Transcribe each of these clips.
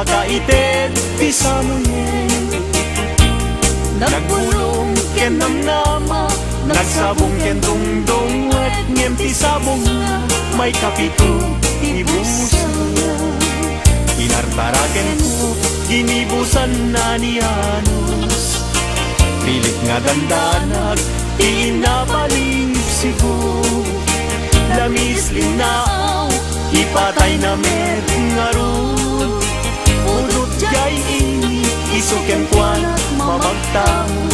makaited ti samuyen. Nagbulong ken namnama, nagsabong ken dungdong, wet ngem ti sabong na may kapito ibusan. Inartaraken ko, ginibusan na ni Anos. Pilit nga dandanag, inabalib sigo. Lamis linaaw, ipatay na met nga ro. Udot jay ini, isuken kwan at mamagtamo.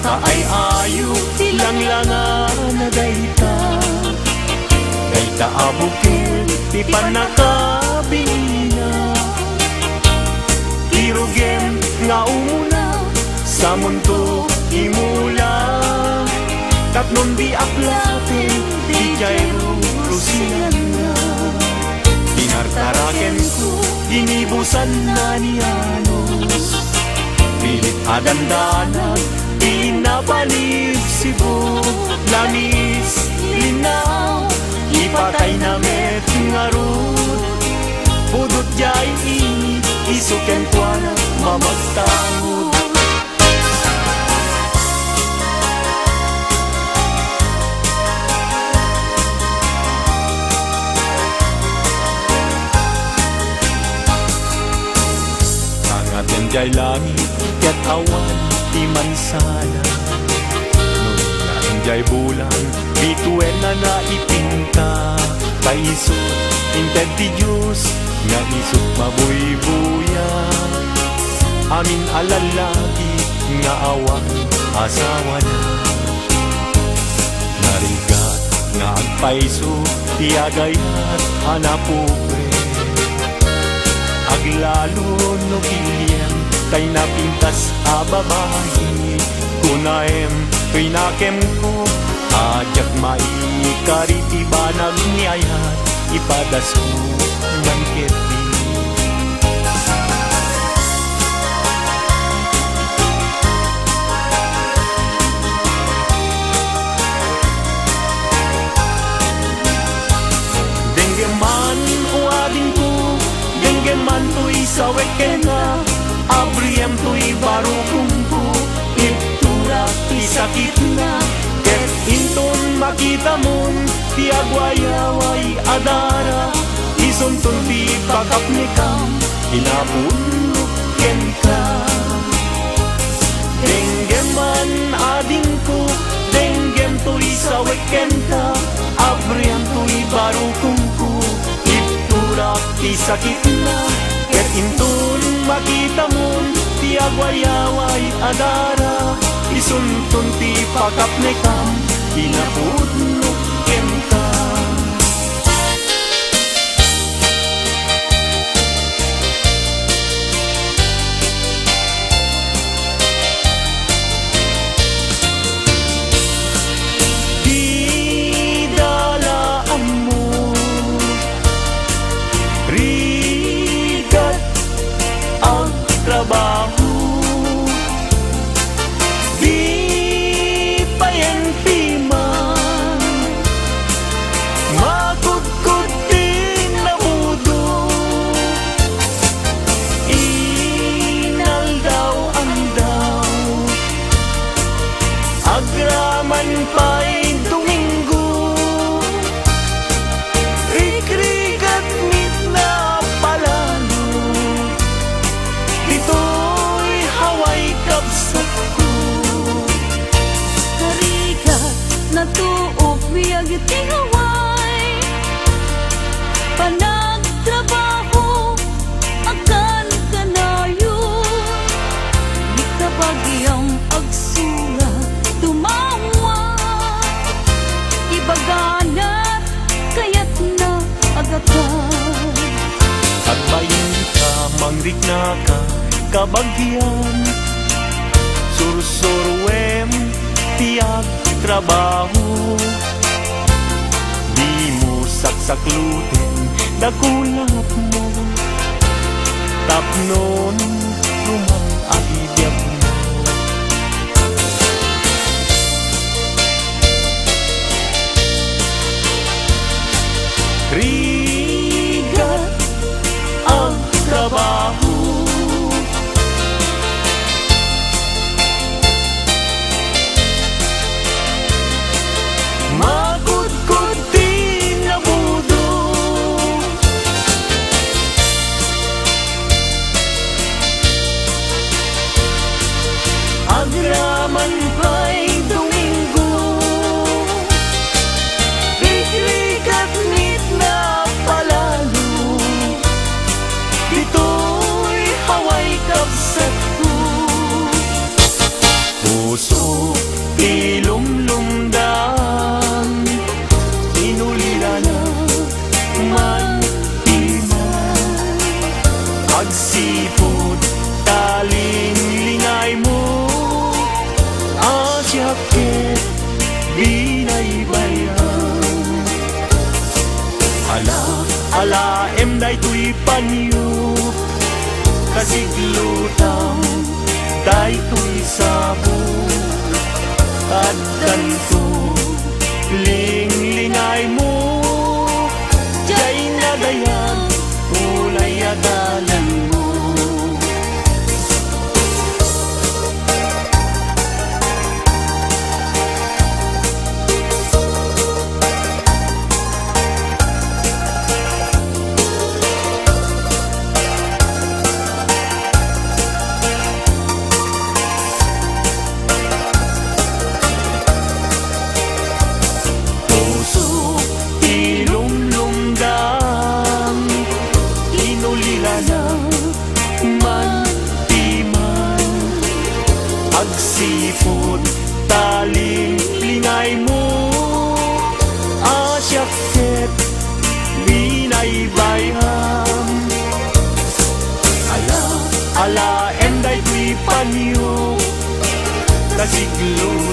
Ay ayo tilang langa na dayta, dayta abukil ti panakabina. Irugem nga umuna sa mundo imula, katnon di aplatin di jayro rusinan na. Pinartaraken ko ginibusan na ni Anos. Pilit adandanag inabalib sibo. Lamis linaw, ipatay na met nga rod. Budot jay ini, isuken kwan at mamagtangod. Angaten jay langit ket awan ti mansana. Nung jay bulan, bituen na naipinta. Kaisot, inted ti Diyos, nga isot mabuybuya. Amin alalagi, nga awan asawa na. Narigat, nga agpaiso, ti agayat hanapupre. Aglalo no kiliem, kay napintas a babae. Kunaem, pinakem ko, ajak maikariti ba nagnyayat, ipadas ko ng keti. Denggeman o ading ko, denggeman to'y sawek kena. Abriem to'y barukong ko, iptura to'y sakit na. Ket inton makita mon, ti agwayaway adara. Isunton ti pakapnikam, inabulok ken ka. Denggeman ading ko, denggem to'y sawek ken ka. Abriem to'y barukong ko, iptura ti sakit na. Ket inton makita mon, ti agwayaway adara. Isuntun ti pakapnikam, inapudnok ken ka. Di dalaan mo, rigat ang trabaho. Di payanti man, magkudkod din na udo. Inal daw ang daw, agraman pa'y Domingo. Rikrigat mit na palalo, dito'y haway kapsat ko. Karigat na tuop biyag iti haway, panagtrabaho akan kanayo. Di kabagyang agsurat tumawa, ibaganat kayat na agatan. At bayin ka, mangrik na ka, kabagyan. Sursurwem, tiyag trabaho. Di mo saksaklutin, dakulap mo. Tapnon, rumang ahidyak mo. Rigat ang trabaho. Magkudkod din na budo. Agraman pa'y Domingo. Iklikat nit na palalo. Dito'y haway kapsat ko. Puso ilumlumdan, inulila na man timan. Agsipod taling lingay mo, asyakit binaybayan. Ala, day tuy panyo, kasiglutang day tuy sabo. At ganito, ling-lingay mo, jay nadayan, ulay adalan mo. Agsipod, taling lingay mo, asyakit, binaybayan. Ala, day tuy panyo, kasiglo